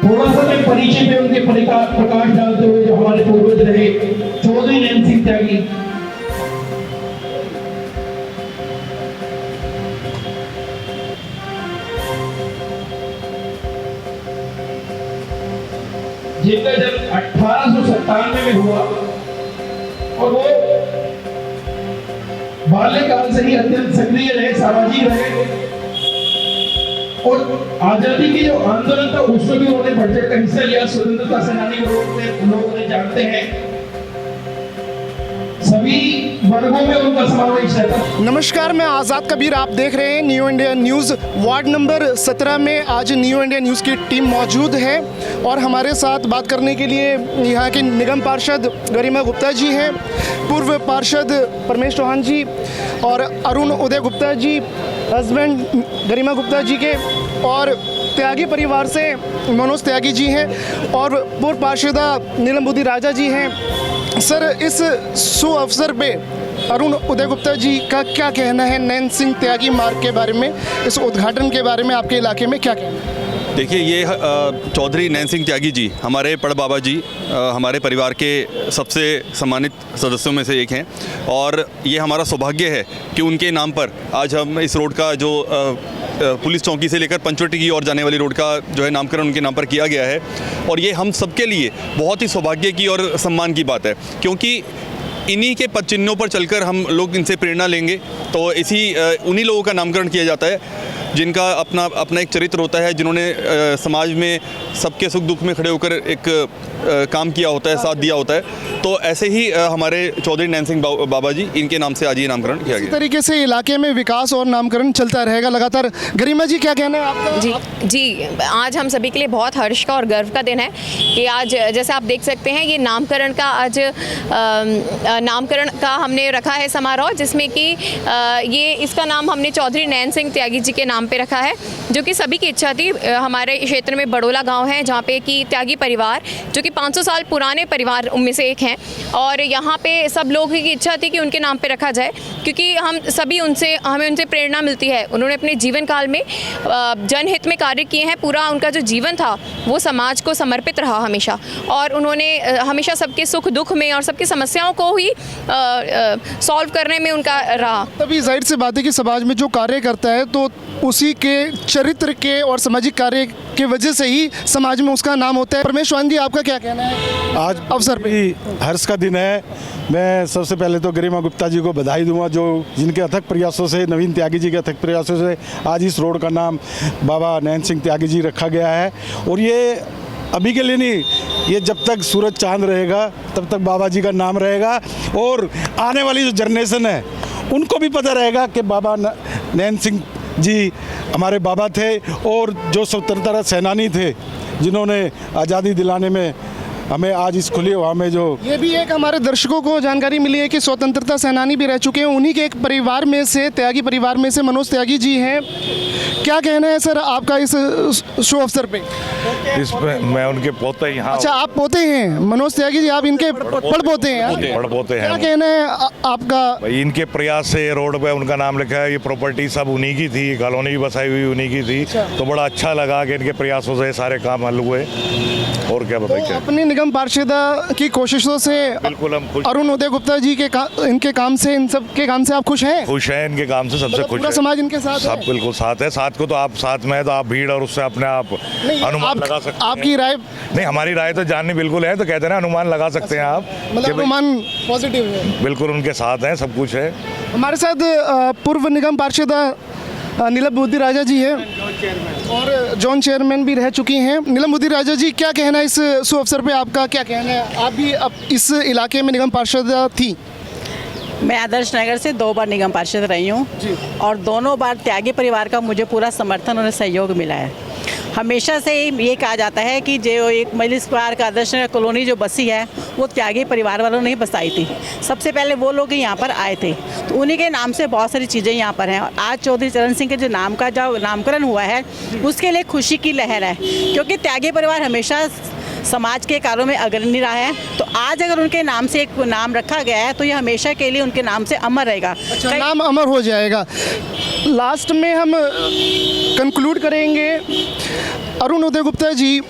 थोड़ा सा मैं परिचय में उनके प्रकाश डालते हुए जो हमारे पूर्वज रहे चौधरी नैन सिंह त्यागी, जिनका जन्म 1897 में हुआ और वो बाल्यकाल से ही अत्यंत सक्रिय रहे, सामाजिक रहे और आजादी के जो आंदोलन था उसमें भी उन्होंने बढ़ चढ़ कर हिस्सा लिया। स्वतंत्रता सेनानी लोग उन्हें जानते हैं, सभी वर्गों में उनका समावेश रहता। नमस्कार, मैं आज़ाद कबीर, आप देख रहे हैं new India news. Ward number 17 में आज न्यू इंडिया न्यूज़ की टीम मौजूद है और हमारे साथ बात करने के लिए यहाँ के निगम पार्षद गरिमा गुप्ता जी हैं, पूर्व पार्षद परमेश चौहान जी और अरुण उदय गुप्ता जी, हस्बैंड गरिमा गुप्ता जी के, और त्यागी परिवार से मनोज त्यागी जी हैं और पूर्व पार्षदा नीलम बुद्धि राजा जी हैं। सर, इस शुभ अवसर पे अरुण उदय गुप्ता जी का क्या कहना है नैन सिंह त्यागी मार्ग के बारे में, इस उद्घाटन के बारे में आपके इलाके में क्या कहना है? देखिए, ये चौधरी नैन सिंह त्यागी जी हमारे बड़ बाबा जी, हमारे परिवार के सबसे सम्मानित सदस्यों में से एक हैं और ये हमारा सौभाग्य है कि उनके नाम पर आज हम इस रोड का जो पुलिस चौकी से लेकर पंचवटी की ओर जाने वाली रोड का जो है नामकरण उनके नाम पर किया गया है। और ये हम सबके लिए बहुत ही सौभाग्य की और सम्मान की बात है, क्योंकि इन्हीं के पद चिन्हों पर चलकर हम लोग इनसे प्रेरणा लेंगे। तो उन्हीं लोगों का नामकरण किया जाता है जिनका अपना एक चरित्र होता है, जिन्होंने समाज में सबके सुख दुख में खड़े होकर एक काम किया होता है, साथ दिया होता है। तो ऐसे ही हमारे चौधरी नैन सिंह बाबा जी, इनके नाम से आज ये नामकरण किया गया। इस तरीके से इलाके में विकास और नामकरण चलता रहेगा लगातार। गरिमा जी, क्या कहना है आपका? जी, आज हम सभी के लिए बहुत हर्ष का और गर्व का दिन है कि आज जैसे आप देख सकते हैं ये नामकरण का आज नामकरण का हमने रखा है समारोह, जिसमें कि ये इसका नाम हमने चौधरी नैन सिंह त्यागी जी के नाम पे रखा है, जो कि सभी की इच्छा थी। हमारे क्षेत्र में बड़ोला गांव है जहाँ पे कि त्यागी परिवार, जो कि 500 साल पुराने परिवार उनमें से एक हैं, और यहाँ पे सब लोगों की इच्छा थी कि उनके नाम पे रखा जाए, क्योंकि हमें उनसे प्रेरणा मिलती है। उन्होंने अपने जीवन काल में जनहित में कार्य किए हैं, पूरा उनका जो जीवन था वो समाज को समर्पित रहा हमेशा, और उन्होंने हमेशा सबके सुख दुख में और सबकी समस्याओं को ही सॉल्व करने में उनका रहा। तभी जाहिर सी बात है कि समाज में जो कार्य करता है तो उसी के चरित्र के और सामाजिक कार्य के वजह से ही समाज में उसका नाम होता है। परमेश चौहान जी, आपका क्या कहना है आज अवसर पे? हर्ष का दिन है। मैं सबसे पहले तो गरिमा गुप्ता जी को बधाई दूंगा, जो जिनके अथक प्रयासों से, नवीन त्यागी जी के अथक प्रयासों से आज इस रोड का नाम बाबा नैन सिंह त्यागी जी रखा गया है। और ये अभी के लिए नहीं, ये जब तक सूरज चांद रहेगा तब तक बाबा जी का नाम रहेगा, और आने वाली जो जनरेशन है उनको भी पता रहेगा कि बाबा नैन सिंह जी हमारे बाबा थे और जो स्वतंत्रता सेनानी थे, जिन्होंने आज़ादी दिलाने में हमें आज इस खुली हवा में जो ये भी एक हमारे दर्शकों को जानकारी मिली है कि स्वतंत्रता सेनानी भी रह चुके हैं। उन्हीं के एक परिवार में से, त्यागी परिवार में से मनोज त्यागी जी हैं। क्या कहना है सर आपका इस शुभ अवसर पे? इसमें मैं उनके पोते यहाँ। अच्छा, आप पोते हैं मनोज त्यागी जी, आप इनके पड़पोते हैं? पड़पोते हैं। क्या कहना है आपका? भाई, इनके प्रयास से रोड पे उनका नाम लिखा है। ये प्रॉपर्टी सब उन्हीं की थी, कॉलोनी भी बसाई हुई उन्हीं की थी। तो बड़ा अच्छा लगा कि इनके प्रयासों से सारे काम हल हुए। और क्या बताइए, अपनी निगम पार्षदा की कोशिशों से बिल्कुल हम खुश। अरुण उदय गुप्ता जी के इनके काम से, इन सब के काम से आप खुश हैं? खुश हैं इनके काम से, सबसे खुश पूरा है। समाज इनके साथ सब है? बिल्कुल साथ है। साथ को तो आप साथ में है तो आप भीड़ और उससे अपने आप अनुमान लगा सकते हैं। आपकी राय? नहीं, हमारी राय तो जाननी बिल्कुल है, तो कहते हैं ना, अनुमान लगा सकते हैं आप। मतलब अनुमान पॉजिटिव है? बिल्कुल उनके साथ हैं, सब कुछ है। हमारे साथ पूर्व निगम पार्षदा नीलम बुद्धि राजा जी हैं और जॉन चेयरमैन भी रह चुकी हैं। नीलम बुद्धि राजा जी, क्या कहना है इस शुभ अवसर पे? आपका क्या कहना है? आप भी इस इलाके में निगम पार्षदा थी? मैं आदर्श नगर से 2 बार निगम पार्षद रही हूँ और दोनों बार त्यागी परिवार का मुझे पूरा समर्थन और सहयोग मिला है। हमेशा से ये कहा जाता है कि जो एक मजलिस पार्क आदर्श नगर कॉलोनी जो बसी है वो त्यागी परिवार वालों ने ही बसाई थी। सबसे पहले वो लोग यहाँ पर आए थे, तो उन्हीं के नाम से बहुत सारी चीज़ें यहाँ पर हैं। और आज चौधरी चरण सिंह के जो नाम का जो नामकरण हुआ है उसके लिए खुशी की लहर है, क्योंकि त्यागी परिवार हमेशा समाज के कार्यों में अग्रणी रहा है। तो आज अगर उनके नाम से एक नाम रखा गया है तो ये हमेशा के लिए उनके नाम से अमर रहेगा। अच्छा, नाम अमर हो जाएगा। लास्ट में हम कंक्लूड करेंगे। अरुण उदय गुप्ता जी,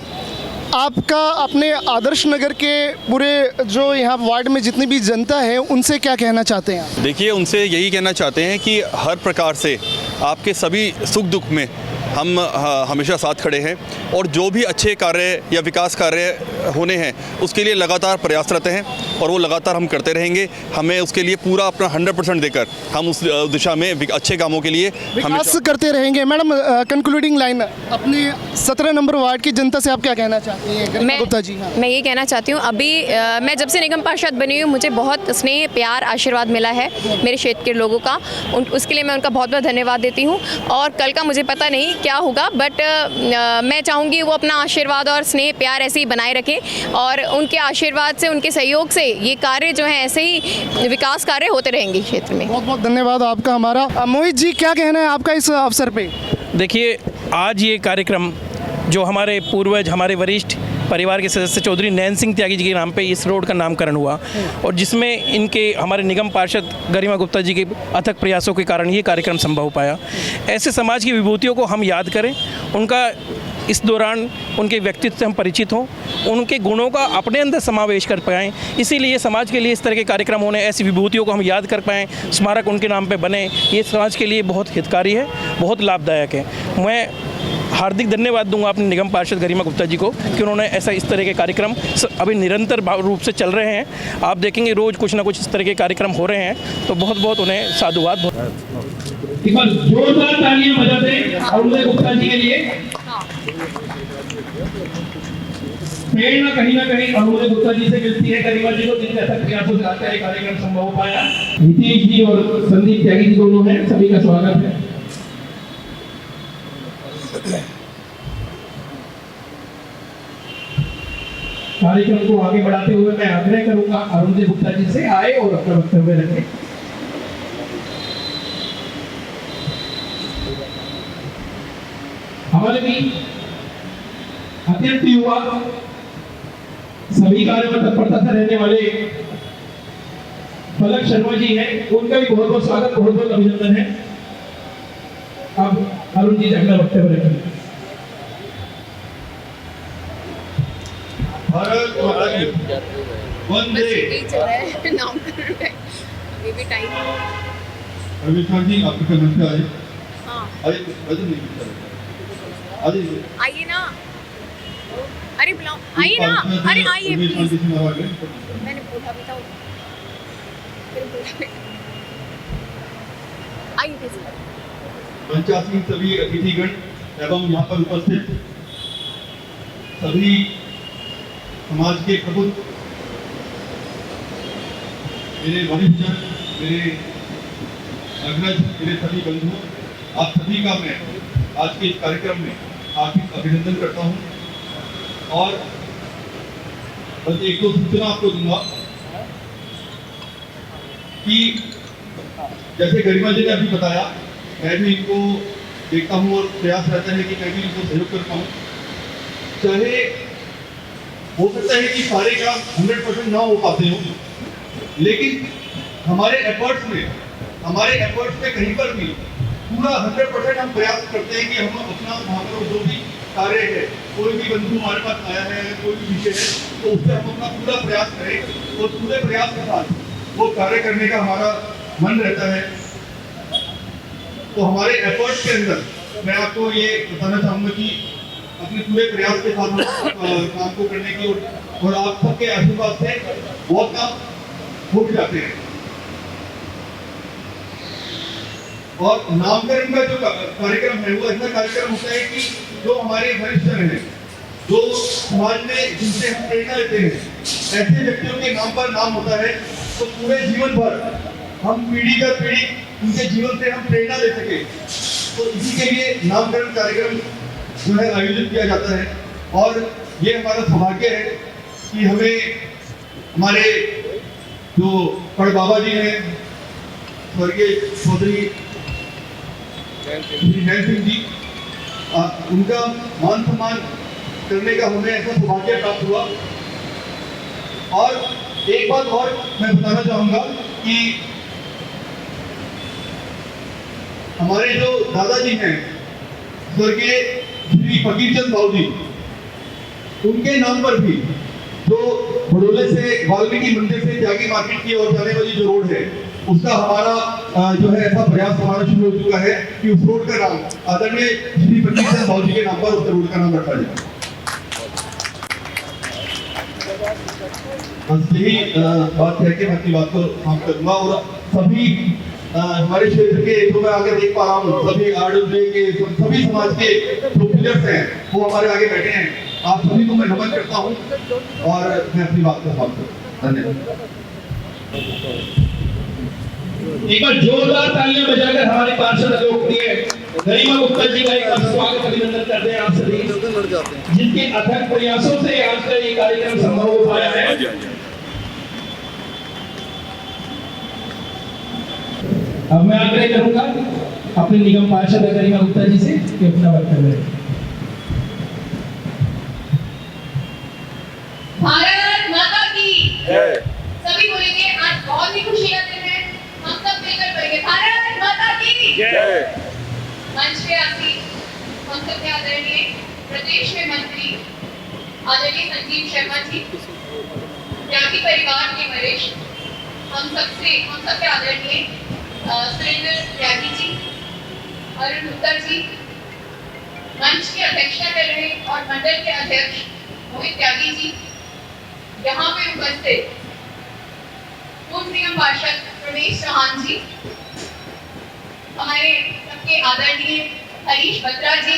आपका अपने आदर्श नगर के पूरे जो यहाँ वार्ड में जितनी भी जनता है उनसे क्या कहना चाहते हैं आप? देखिए, उनसे यही कहना चाहते हैं कि हर प्रकार से आपके सभी सुख दुख में हम हमेशा साथ खड़े हैं और जो भी अच्छे कार्य या विकास कार्य होने हैं उसके लिए लगातार प्रयासरत हैं और वो लगातार हम करते रहेंगे। हमें उसके लिए पूरा अपना 100% देकर हम उस दिशा में अच्छे कामों के लिए विकास करते रहेंगे। मैडम, कंक्लूडिंग लाइन अपने 17 नंबर वार्ड की जनता से आप क्या कहना चाहती हैं? गरिमा गुप्ता जी। हाँ। मैं ये कहना चाहती हूँ, अभी मैं जब से निगम पार्षद बनी हूँ मुझे बहुत स्नेह प्यार आशीर्वाद मिला है मेरे क्षेत्र के लोगों का, उसके लिए मैं उनका बहुत बहुत धन्यवाद देती हूँ। और कल का मुझे पता नहीं क्या होगा, बट मैं चाहूँगी वो अपना आशीर्वाद और स्नेह प्यार ऐसे ही बनाए रखें और उनके आशीर्वाद से, उनके सहयोग से ये कार्य जो है ऐसे ही विकास कार्य होते रहेंगे क्षेत्र में। बहुत बहुत धन्यवाद आपका। हमारा मोहित जी, क्या कहना है आपका इस अवसर पे? देखिए, आज ये कार्यक्रम जो हमारे पूर्वज, हमारे वरिष्ठ परिवार के सदस्य चौधरी नैन सिंह त्यागी जी के नाम पे इस रोड का नामकरण हुआ और जिसमें इनके हमारे निगम पार्षद गरिमा गुप्ता जी के अथक प्रयासों के कारण ये कार्यक्रम संभव हो पाया। ऐसे समाज की विभूतियों को हम याद करें, उनका इस दौरान उनके व्यक्तित्व से हम परिचित हों, उनके गुणों का अपने अंदर समावेश कर पाएँ। इसीलिए समाज के लिए इस तरह के कार्यक्रम होने, ऐसी विभूतियों को हम याद कर पाएँ, स्मारक उनके नाम पे बने, ये समाज के लिए बहुत हितकारी है, बहुत लाभदायक है। मैं हार्दिक धन्यवाद दूंगा अपने निगम पार्षद गरिमा गुप्ता जी को कि उन्होंने ऐसा इस तरह के कार्यक्रम अभी निरंतर रूप से चल रहे हैं। आप देखेंगे रोज़ कुछ ना कुछ इस तरह के कार्यक्रम हो रहे हैं, तो बहुत बहुत उन्हें साधुवाद। एक बार जोरदार तालियां बजाते अरुण गुप्ता जी के लिए। प्रेरणा कहीं ना कहीं अरुण गुप्ता जी से मिलती है, गरिमा जी को, जिनके अथक प्रयासों से आज का कार्यक्रम संभव हो पाया। नीतीश जी और संदीप त्यागी जी दोनों हैं, सभी का स्वागत है। कार्यक्रम को आगे बढ़ाते हुए मैं आग्रह करूंगा अरुण गुप्ता जी से आए और अपना वक्तव्य रखें। हमारे भी अत्यंत युवा, सभी कार्यों में तत्परता से रहने वाले फलक शर्मा जी हैं, उनका भी बहुत बहुत स्वागत, बहुत बहुत अभिनंदन है। अब अरुण जी अपना वक्तव्य रखें। भारत माता की वंदे। रविशंकर जी, आपके कमेंट पे आए। हाँ, नहीं आइए ना, अरे बुलाओ, आइए ना, अरे आइए प्लीज। मैंने बोला भी था, आइए प्लीज। पंचासी सभी अतिथिगण एवं यहाँ पर उपस्थित सभी समाज के प्रबुद्ध, मेरे वरिष्ठजन, मेरे अग्रज, मेरे सभी बंधुओं, आप सभी का मैं आज के इस कार्यक्रम में हार्दिक अभिनंदन करता हूं। और बस एक दो सूचना आपको दूंगा कि जैसे गरिमा जी ने अभी बताया, मैं भी इनको देखता हूं और प्रयास रहता है कि मैं भी इनको सहयोग कर पाऊं। चाहे हो सकता है कि सारे काम 100% ना हो पाते हो, लेकिन हमारे एफर्ट्स में कहीं पर भी पूरा 100% हम प्रयास करते हैं कि हम अपना वहाँ पर जो भी कार्य है, कोई भी बंधु हमारे पास आया है, कोई भी विषय है, तो उससे हम अपना पूरा प्रयास करें और पूरे प्रयास के साथ वो कार्य करने का हमारा मन रहता है। तो हमारे एफर्ट्स के अंदर मैं आपको ये बताना चाहूँगा कि अपने पूरे प्रयास के साथ काम को करने की और आप सबके आशीर्वाद से बहुत काम हो भी जाते हैं। और नामकरण का जो कार्यक्रम है वो ऐसा कार्यक्रम होता है कि जो हमारे वरिष्ठ हैं, जो समाज में जिनसे हम प्रेरणा लेते हैं, ऐसे व्यक्तियों के नाम पर नाम होता है, तो पूरे जीवन भर हम पीढ़ी दर पीढ़ी उनके जीवन से हम प्रेरणा ले सके, तो इसी के लिए नामकरण कार्यक्रम जो है आयोजित किया जाता है। और ये हमारा सौभाग्य है कि हमें हमारे जो बड़े बाबा जी हैं, स्वर्गीय चौधरी नैन सिंह जी, उनका मान सम्मान करने का हमें ऐसा सौभाग्य प्राप्त हुआ। और एक बात और मैं बताना चाहूँगा कि हमारे जो दादाजी हैं, स्वर्गीय श्री फकीरचंद भाऊ जी, उनके नाम पर भी जो भड़ोले से वाल्मीकि मंदिर से त्यागी मार्केट की ओर जाने वाली जो रोड है, उसका हमारा जो है ऐसा प्रयास हमारा शुरू हो चुका है कि उस रोड का नाम आदरणीय श्री पंडित सिंह बाबू जी के नाम पर उस रोड का नाम रखा जाए। बस यही बात कह के मैं अपनी बात को समाप्त करूंगा। और सभी हमारे क्षेत्र के जो मैं आगे देख पा रहा हूँ, सभी आरडब्ल्यू के सभी समाज के जो प्लेयर्स हैं वो हमारे आगे बैठे हैं। आप सभी को मैं नमन करता हूँ और मैं अपनी बात को समाप्त करता हूँ। धन्यवाद। एक बार जोरदार तालियां बजाकर हमारे पार्षद लोकप्रिय गरिमा गुप्ता जी का एक बार स्वागत अभिनंदन करते हैं आप सभी, जिनके अथक प्रयासों से आज का ये कार्यक्रम संभव हो पाया है। अब मैं आग्रह करूंगा अपने निगम पार्षद गरिमा गुप्ता जी से कि अपना वक्तव्य रखें। भारत माता की सभी बोलेंगे। आज बहुत ही खुशी का दिन है, हम सब मिलकर करेंगे भारत माता की मंच पे आसी हम सबके आदरणीय प्रदेश में मंत्री आदरणीय संजीव शर्मा जी, त्यागी परिवार के वरिष्ठ हम सबके आदरणीय सुरेंद्र त्यागी जी, अरुण उत्तर जी, मंच की अध्यक्षता कर रहे और मंडल के अध्यक्ष मोहित त्यागी जी, यहाँ पे उपस्थित पूर्व निगम पार्षद रमेश चौहान जी, हमारे सबके आदरणीय हरीश बत्रा जी,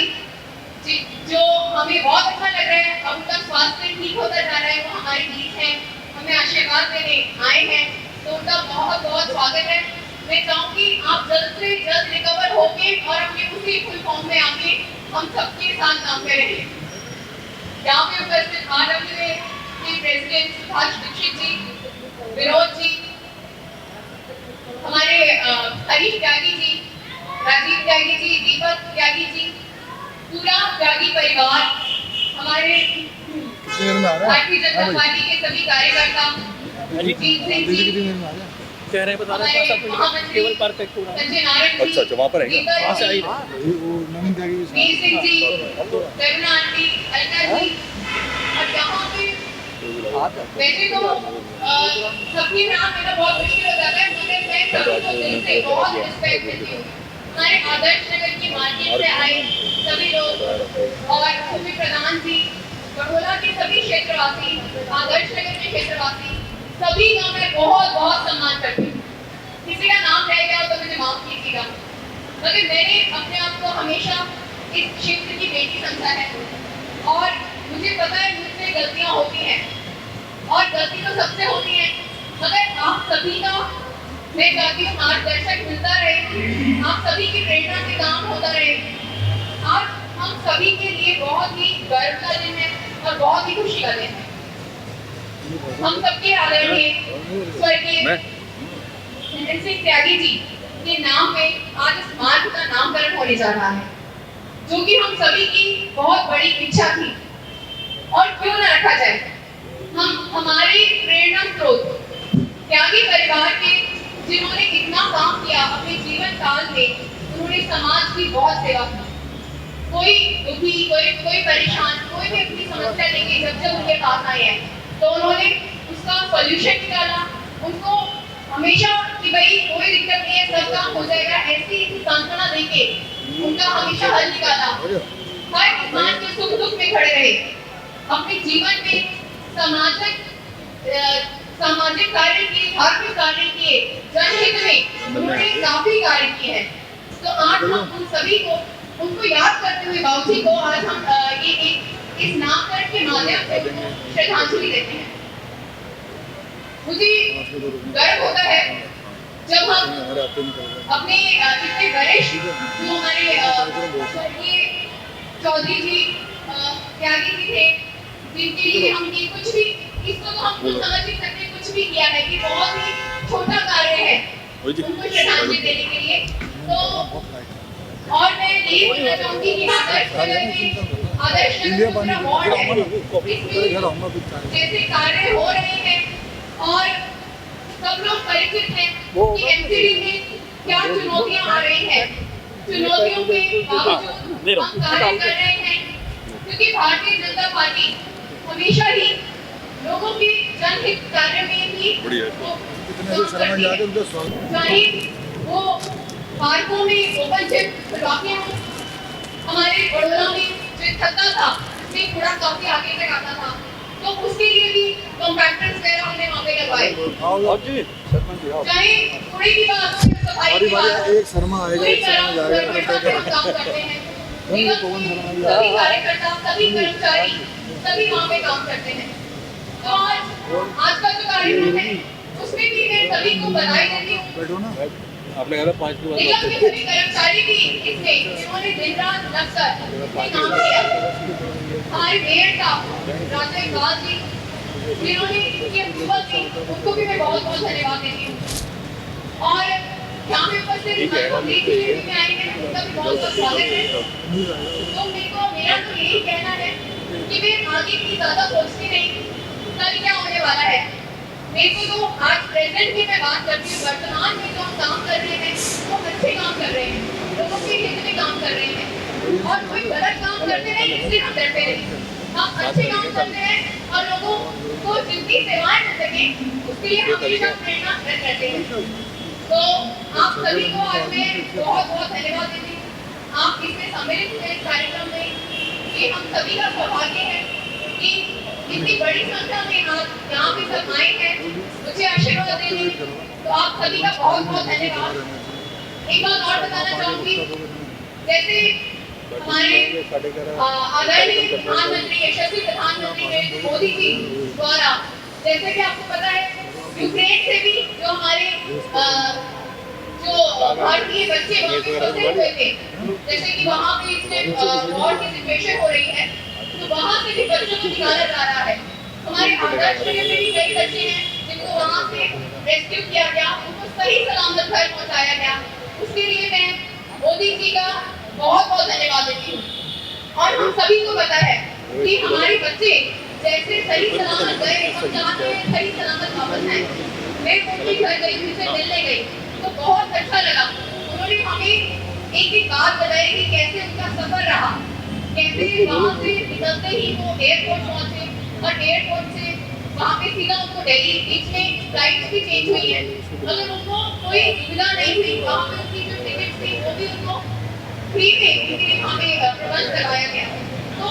जो हमें बहुत अच्छा लग रहा है, अब उनका स्वास्थ्य ठीक होता जा रहा है, वो हमारे बीच हैं, हमें आशीर्वाद देने आए हैं, तो उनका बहुत बहुत स्वागत है। मैं चाहूंगी आप जल्द से जल्द रिकवर होके और अपने उसी फुल फॉर्म में आके हम सबके साथ काम करेंगे। यहाँ पे उपस्थित आरडब्ल्यूए के प्रेसिडेंट सुभाष दीक्षित जी, विनोद जी, हमारे हरीश त्यागी जी, राजीव त्यागी जी, दीपक त्यागी जी, पूरा त्यागी परिवार, हमारे भारतीय जनता पार्टी के सभी कार्यकर्ता, जीत सिंह जी, कह रहे हैं बता रहे हैं केवल परफेक्ट पूरा संजय नारायण जी, अच्छा वहां पर है वहां से आई वीर सिंह जी, करुणा आंटी, अलका जी, और यहाँ पे वैसे तो सबके नाम मेरा बहुत मुश्किल हो जाता है, मगर मैं सभी को दिल से बहुत रिस्पेक्ट देती हूँ। हमारे आदर्श नगर की मार्केट से आए सभी लोग और भूमि प्रधान जी, बड़ोला के सभी क्षेत्रवासी, आदर्श नगर के क्षेत्रवासी, सभी का मैं बहुत बहुत सम्मान करती हूँ। किसी का नाम रह गया तो मुझे माफ कीजिएगा, मगर मैंने अपने आप को हमेशा इस क्षेत्र की बेटी समझा है और मुझे पता है मुझसे गलतियाँ होती हैं और गलती तो सबसे होती है, मगर आप सभी का मैं चाहती हूँ मार्गदर्शक मिलता रहे, आप सभी की प्रेरणा से काम होता रहे। आज हम सभी के लिए बहुत ही गर्व का दिन है और बहुत ही खुशी का दिन है। हम सबके आदरणीय स्वर्गीय नैन्सिंग सिंह त्यागी जी के नाम पे आज इस मार्ग का नामकरण होने जा रहा है, जो कि हम सभी की बहुत बड़ी इच्छा थी और क्यों न रखा जाए। हम हमारे प्रेरणा स्रोत त्यागी परिवार के जिन्होंने इतना काम किया अपने जीवन काल में, उन्होंने समाज की बहुत सेवा की। कोई दुखी, कोई परेशान, कोई भी अपनी समस्या लेके जब उनके पास आए हैं तो उन्होंने उसका सॉल्यूशन निकाला। उनको हमेशा कि भाई कोई दिक्कत नहीं है, सब काम हो जाएगा, ऐसी सांत्वना देके उनका हमेशा हल निकाला। हर इंसान के सुख दुख में खड़े रहे, अपने जीवन में सामाजिक कार्य किए, धार्मिक कार्य किए, जनहित में उन्होंने काफी कार्य किए हैं। तो आज हम उन सभी को उनको याद करते हुए बाबूजी को आज हम ये इस नामकरण के माध्यम से उनको श्रद्धांजलि देते हैं। मुझे गर्व होता है जब हम अपने इतने वरिष्ठ जो हमारे स्वर्गीय चौधरी जी त्यागी जी थे, जिनके लिए हमने कुछ भी, इसको तो हम कुछ समझ नहीं सकते, कुछ भी किया है कि बहुत ही छोटा कार्य है उनको श्रद्धांजलि देने के लिए। तो और मैं यही बोलना चाहूंगी कि आदर्श नगर पूरा वार्ड है, इसमें जैसे कार्य हो रहे हैं और सब लोग परिचित हैं कि एमसीडी में क्या चुनौतियां आ रही हैं। चुनौतियों के बावजूद हम कार्य कर रहे हैं, क्योंकि भारतीय जनता पार्टी हमेशा ही लोगों के जनहित कार्य में ही चाहे वो पार्कों में ओपन जिम वाकई हमारे बड़ौदा में जो खत्ता था उसमें कूड़ा काफी आगे तक आता था, तो उसके लिए भी कॉम्पैक्टर्स वगैरह हमने वहाँ पे लगवाए। चाहे कूड़े की बात हो, सफाई की बात हो, पूरी तरह हम काम करते हैं। सभी कार्यकर्ता, सभी कर्मचारी, सभी वहाँ पे काम करते हैं। तो आज का जो कार्यक्रम है उसमें भी मैं सभी को बधाई देती हूँ। आपने कहा 5 निगम के सभी कर्मचारी भी इसमें जिन्होंने दिन रात लगकर काम किया। हमारे मेयर साहब राजा इकबाल जी जिन्होंने इसकी अप्रूवल दी, उनको भी मैं बहुत बहुत धन्यवाद देती हूँ। और यहाँ पे उपस्थित में आई हैं, उनका भी बहुत बहुत स्वागत है। तो मेरा तो यही कहना है कि मैं आगे की ज़्यादा सोचती नहीं, कल क्या होने वाला है। मेरे को तो आज प्रेजेंट की मैं बात करती हूँ, वर्तमान में जो हम काम कर रहे हैं वो अच्छे काम कर रहे हैं, लोगों के हित में काम कर रहे हैं और कोई गलत काम करते नहीं इसलिए हम डरते नहीं। हम अच्छे काम करते हैं और लोगों को जितनी सेवाएं मिल सके उसके लिए हमेशा प्रेरणा करते हैं। तो आप सभी को आज मैं बहुत बहुत धन्यवाद देती हूँ। आप इसमें सम्मिलित हुए कार्यक्रम में, ये हम सभी का सौभाग्य है कि इतनी बड़ी संख्या में आज यहाँ पे सब आए हैं मुझे आशीर्वाद देने। तो आप सभी का बहुत बहुत धन्यवाद। एक बात और बताना चाहूंगी, जैसे हमारे आदरणीय प्रधानमंत्री, यशस्वी प्रधानमंत्री नरेंद्र मोदी जी द्वारा, जैसे कि आपको पता है यूक्रेन से भी जो हमारे जो भारतीय बच्चे वहाँ पे फंसे हुए थे, जैसे कि वहाँ पे इसमें वॉर की सिचुएशन हो रही है, तो वहाँ से भी बच्चों को निकाला जा रहा है। हमारे आदर्श नगर में भी कई बच्चे हैं जिनको वहाँ से रेस्क्यू किया गया, उनको सही सलामत घर पहुँचाया गया। उसके लिए मैं मोदी जी का बहुत बहुत धन्यवाद देती हूँ। और हम सभी को पता है कि हमारे बच्चे जैसे सही सलामत गए, हम चाहते हैं सही सलामत वापस आए। मैं उनके घर गई, उनसे मिलने गई तो बहुत अच्छा लगा। उन्होंने हमें एक बात बताई कि कैसे उनका सफर रहा, कैसे वहाँ से निकलते ही वो एयरपोर्ट पहुँचे और एयरपोर्ट से वहाँ पे सीधा उनको दिल्ली, बीच में फ्लाइट भी चेंज हुई है, मगर उनको कोई दुविधा नहीं हुई। वहाँ पे उनकी जो टिकट थी वो भी उनको फ्री में उनके लिए वहाँ पे प्रबंध करवाया गया। तो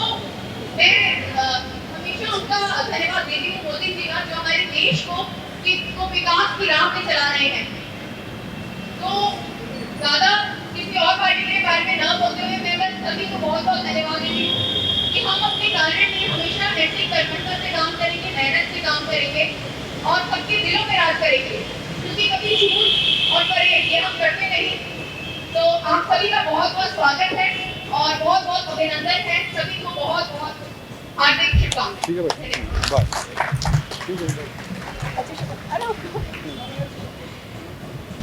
मैं हमेशा उनका धन्यवाद देती हूँ मोदी जी का, जो हमारे देश को विकास की राह पे चला रहे हैं। तो ज़्यादा किसी और पार्टी के बारे में न बोलते हुए मैं बस सभी को बहुत बहुत धन्यवाद देती हूँ कि हम अपने कार्य में हमेशा ऐसी कर्मठता से काम करेंगे, मेहनत से काम करेंगे और सबके दिलों में राज करेंगे, क्योंकि कभी झूठ और परहेज ये हम करते नहीं। तो आप सभी का बहुत बहुत स्वागत है और बहुत बहुत अभिनंदन है। सभी को बहुत बहुत हार्दिक शुभकामनाएं।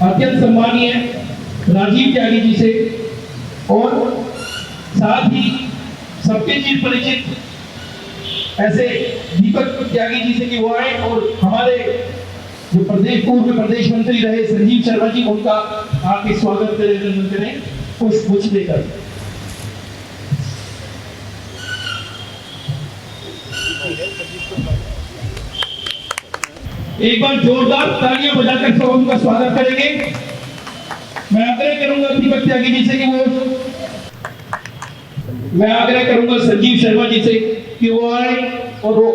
अत्यंत सम्मानीय राजीव त्यागी जी से और साथ ही सबके चिर परिचित ऐसे दीपक त्यागी जी से कि वो आए और हमारे जो पूर्व प्रदेश मंत्री रहे संजीव शर्मा जी, उनका आके स्वागत करें पुष्प देकर। एक बार जोरदार तालियां बजाकर सब उनका स्वागत करेंगे। मैं आग्रह करूंगा दीपक त्यागी जी से कि मैं आग्रह करूंगा संजीव शर्मा जी से कि वो आए और वो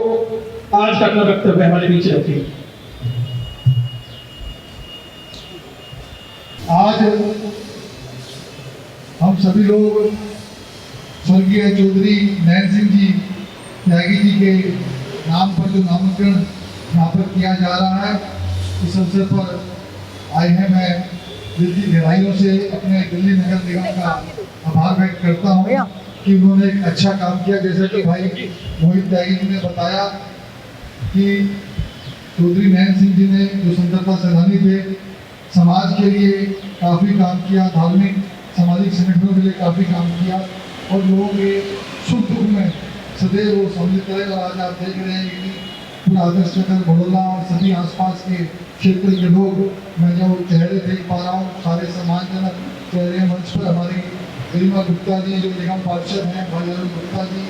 आज का अपना वक्तव्य हमारे बीच रखें। आज हम सभी लोग स्वर्गीय चौधरी नैन सिंह जी त्यागी जी के नाम पर जो नामांकन यहाँ पर किया जा रहा है, इस अवसर पर आए हैं। मैं दिल की गहराइयों से अपने दिल्ली नगर निगम का आभार व्यक्त करता हूँ कि उन्होंने एक अच्छा काम किया। जैसे कि भाई मोहित त्यागी जी ने बताया कि चौधरी नैन सिंह जी ने जो स्वतंत्रता सेनानी थे, समाज के लिए काफ़ी काम किया, धार्मिक सामाजिक संगठनों के लिए काफ़ी काम किया और लोगों के सुख दुख में सदैव वो सम्मिलित रहे। और आज आप देख रहे हैं कि पूरा आदर्श नगर, बड़ौदा और सभी आसपास के क्षेत्र के लोग, मैं जो चेहरे देख पा रहा हूँ, सारे सम्मानजनक चेहरे मंच पर हमारी गरिमा गुप्ता जी जो निगम पार्षद हैं, भाई अरुण गुप्ता जी,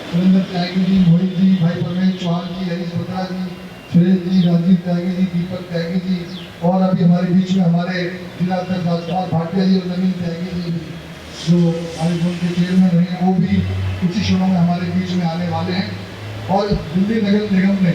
सुरेंद्र त्यागी जी, मोहित जी, भाई परमेश चौहान जी, हरीश बत्रा जी, सुरेश जी, राजीव त्यागी जी, दीपक त्यागी जी, और अभी हमारे बीच में हमारे जिला अध्यक्ष राजकुमार भाटिया जी और नवीन त्यागी जी जो आयुष के चेयरमैन रहे, वो भी कुछ ही क्षणों में हमारे बीच में आने वाले हैं। और दिल्ली नगर निगम ने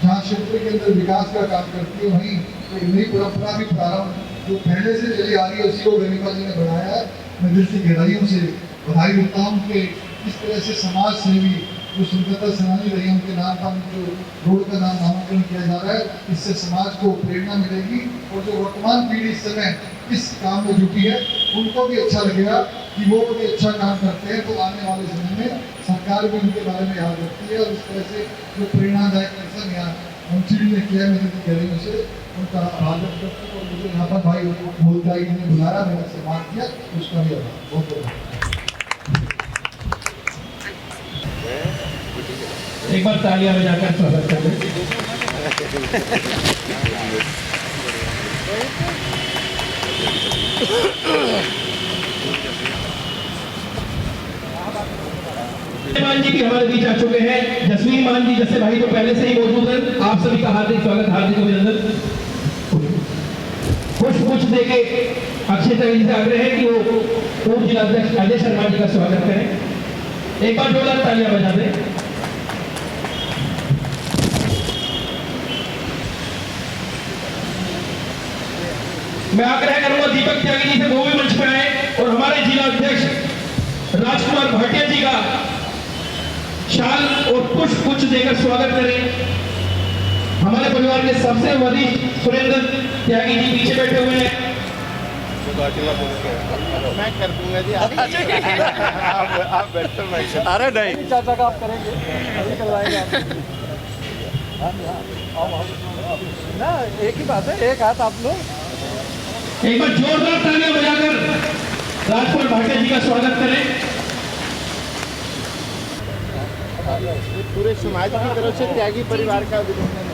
जहाँ क्षेत्र के अंदर विकास का काम करती है, वहीं एक नई परंपरा भी प्रारंभ जो पहले से चली आ रही है, उसी को गरिमा जी ने बढ़ाया है। मैं दिल की गहराइयों से बधाई देता हूँ कि इस तरह से समाज सेवी जो स्वतंत्रता सेनानी रही, उनके नाम का जो रोड का नामकरण किया जा रहा है, इससे समाज को प्रेरणा मिलेगी और जो वर्तमान पीढ़ी इस समय इस काम में जुटी है, उनको भी अच्छा लगेगा कि वो भी अच्छा काम करते हैं, तो आने वाले समय में सरकार भी उनके बारे में याद रखती है। और इस तरह से जो प्रेरणादायक दर्शन यहाँ मंत्री ने किया, मेरे गहराइयों से उनका आभार व्यक्त करता हूँ। और मुझे यहाँ पर भाई मोहिता जी ने बुलाया, मैंने सम्मान किया, उसका भी आभार बहुत बहुत। एक बार तालियां बजाकर स्वागत करें। मान जी भी हमारे बीच आ चुके हैं। जसवीर मान जी जैसे भाई तो पहले से ही मौजूद हैं। आप सभी का हार्दिक स्वागत, हार्दिक अभिनंदन। कुछ देके अक्षय त्यागी से आग्रह है कि वो पूर्व जिलाध्यक्ष अजय शर्मा जी का स्वागत करें। एक बार जोरदार तालियां बजा दें। मैं आग्रह करूंगा दीपक त्यागी जी से वो भी मंच पर आए और हमारे जिला अध्यक्ष राजकुमार भाटिया जी का शाल और पुष्प गुच्छ देकर स्वागत करें। हमारे परिवार के सबसे वरिष्ठ सुरेंद्र त्यागी जी पीछे बैठे हुए हैं। मैं कर दूंगा जी, आप बैठो। मैं अरे नहीं चाचा का आप करेंगे, अभी करवाएंगे आप ना, एक ही बात है, एक हाथ आप लोग। एक बार जोरदार तालियां बजाकर राजकुमार भाटिया जी का स्वागत करें। पूरे समाज की तरफ से त्यागी परिवार का अभिनंदन है।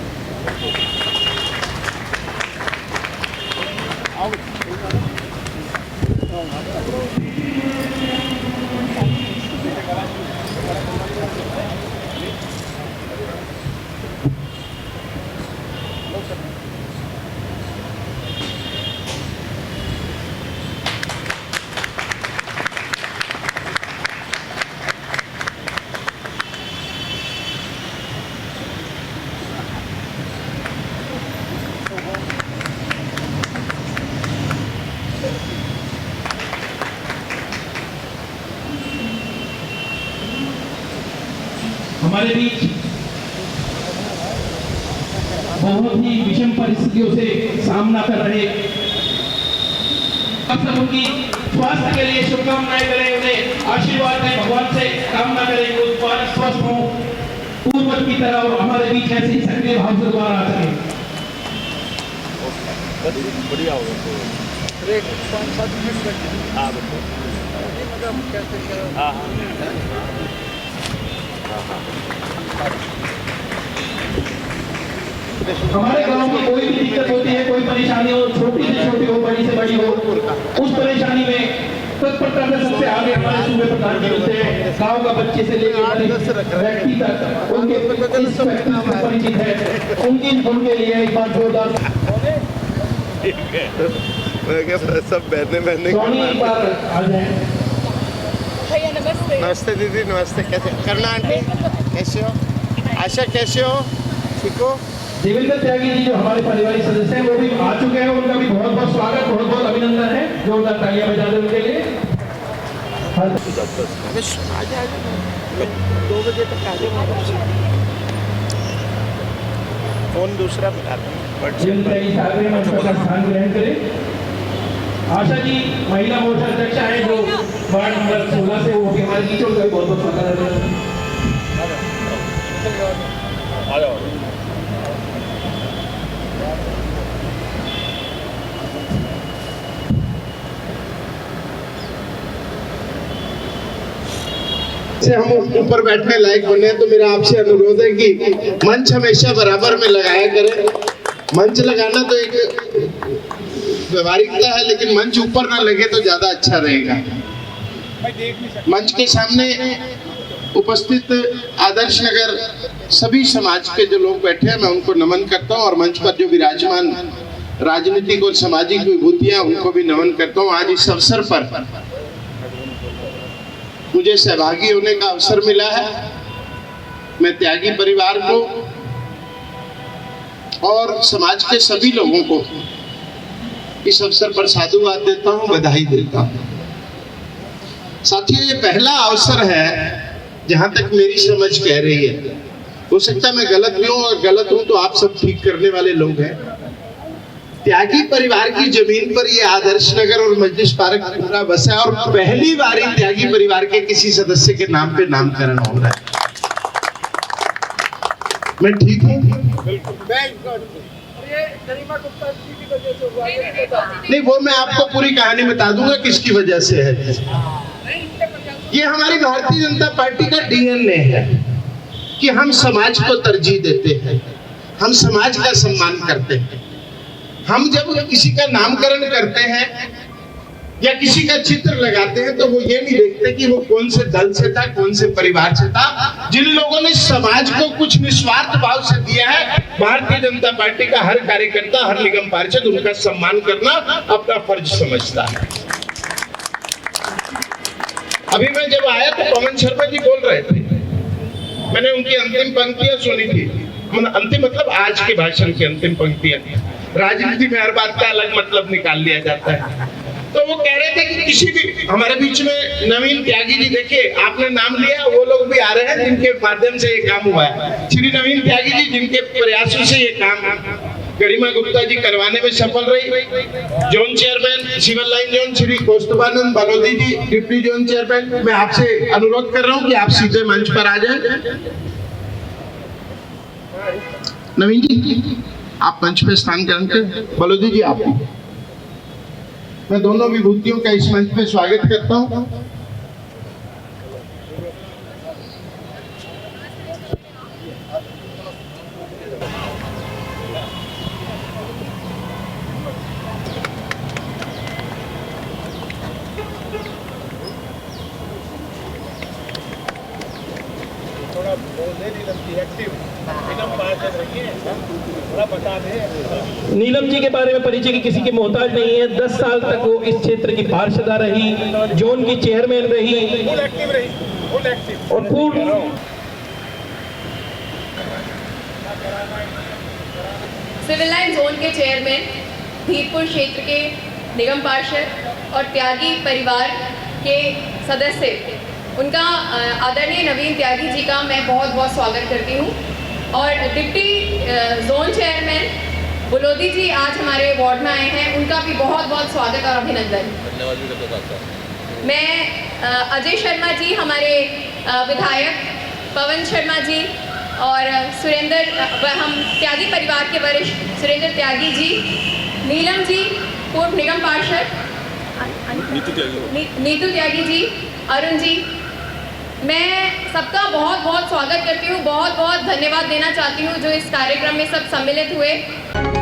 हमारे बीच बहुत ही विषम परिस्थितियों से सामना कर रहे आप सब उनकी स्वास्थ्य के लिए शुभकामनाएं करें, उन्हें आशीर्वाद दें, भगवान से कामना करें वो दोबारा स्वस्थ हो पूर्वज की तरह और हमारे बीच ऐसे ही सक्रिय भाव से दोबारा आ सके। बढ़िया होगा। एक 5-7 मिनट। हाँ बिल्कुल। हाँ हमारे गांव में कोई भी दिक्कत होती है, कोई परेशानी हो, छोटी से छोटी हो, बड़ी से बड़ी हो, उस परेशानी में तत्परता से सबसे आगे हमारे सूबे प्रधान जी होते हैं। गांव का बच्चे से लेकर व्यक्ति तक उनके इस व्यक्ति से परिचित है। उनके लिए एक बार जोरदार सब बहने सोनी एक बार आ जाए। भैया नमस्ते। नमस्ते दीदी, नमस्ते। कैसे करना आंटी, कैसे हो? आशा कैसे हो? ठीक हो? देवेंद्र त्यागी जी जो हमारे पारिवारिक सदस्य हैं वो भी आ चुके हैं, उनका भी बहुत बहुत स्वागत, बहुत बहुत अभिनंदन है। जोरदार तालियां बजा दें उनके लिए। 2 बजे तक आ जाओ। फोन दूसरा मिला देवेंद्र त्यागी साहब ने उनका स्थान ग्रहण करें। आशा जी महिला मोर्चा अध्यक्ष है जो वार्ड नंबर 16 से, वो भी हमारे बीच उनका बहुत बहुत स्वागत है। से हम ऊपर बैठने लायक बने, तो मेरा आपसे अनुरोध है कि मंच हमेशा बराबर में लगाया करें। मंच लगाना तो एक व्यवहारिकता है, लेकिन मंच ऊपर ना लगे तो ज्यादा अच्छा रहेगा। मंच के सामने उपस्थित आदर्श नगर सभी समाज के जो लोग बैठे हैं, मैं उनको नमन करता हूं और मंच पर जो विराजमान राजनीतिक और सामाजिक विभूतियां, उनको भी नमन करता हूं। आज इस अवसर पर मुझे सहभागी होने का अवसर मिला है। मैं त्यागी परिवार को और समाज के सभी लोगों को इस अवसर पर साधुवाद देता हूं, बधाई देता हूं। साथियों, ये पहला अवसर है, जहां तक मेरी समझ कह रही है, हो सकता है मैं गलत भी हूं, और गलत हूं तो आप सब ठीक करने वाले लोग हैं। त्यागी परिवार की जमीन पर ये आदर्श नगर और मजलिस पार्क पूरा बसा है, और पहली बार त्यागी परिवार के किसी सदस्य के नाम पे नामकरण हो रहा है। मैं ठीक हूँ? नहीं, वो मैं आपको पूरी कहानी बता दूंगा किसकी वजह से है। ये हमारी भारतीय जनता पार्टी का डीएनए है कि हम समाज को तरजीह देते हैं, हम समाज का सम्मान करते हैं। हम जब किसी का नामकरण करते हैं या किसी का चित्र लगाते हैं तो वो ये नहीं देखते कि वो कौन से दल से था, कौन से परिवार से था। जिन लोगों ने समाज को कुछ निस्वार्थ भाव से दिया है, भारतीय जनता पार्टी का हर कार्यकर्ता, हर निगम पार्षद उनका सम्मान करना अपना फर्ज समझता है। अभी मैं जब आया तो पवन शर्मा जी बोल रहे थे, मैंने उनकी अंतिम पंक्तियां सुनी थी। अंतिम मतलब आज के भाषण की अंतिम पंक्तियां। राजनीति में हर बात का अलग मतलब निकाल लिया जाता है। तो वो कह रहे थे कि किसी भी, हमारे बीच में नवीन त्यागी जी, देखिए आपने नाम लिया, वो लोग भी आ रहे हैं जिनके माध्यम से ये काम हुआ है। श्री नवीन त्यागी जी, जिनके प्रयासों से ये काम गरिमा गुप्ता जी करवाने में सफल रही। Zone chairman civil line zone Shri Kaustubhanand Balodi ji, deputy zone chairman, मैं आपसे अनुरोध कर रहा हूँ कि आप सीधे मंच पर आ जाए। नवीन जी, आप मंच पे स्थान ग्रहण करें। बालोदी जी, आप, मैं दोनों विभूतियों का इस मंच पे स्वागत करता हूं। नीलम जी के बारे में परिचय की किसी के मोहताज नहीं है। 10 साल तक वो इस क्षेत्र की पार्षदा रही, जोन की चेयरमैन रही और पूर्ण सिविल लाइन जोन के चेयरमैन, धीरपुर क्षेत्र के निगम पार्षद और त्यागी परिवार के सदस्य, उनका आदरणीय नवीन त्यागी जी का मैं बहुत बहुत स्वागत करती हूँ। और डिप्टी जोन चेयरमैन बुलोदी जी आज हमारे वार्ड में आए हैं, उनका भी बहुत बहुत स्वागत और अभिनंदन। मैं अजय शर्मा जी, हमारे विधायक पवन शर्मा जी और सुरेंद्र, हम त्यागी परिवार के वरिष्ठ सुरेंद्र त्यागी जी, नीलम जी पूर्व निगम पार्षद, नीतू त्यागी जी, अरुण जी, मैं सबका बहुत बहुत स्वागत करती हूँ, बहुत बहुत धन्यवाद देना चाहती हूँ जो इस कार्यक्रम में सब सम्मिलित हुए।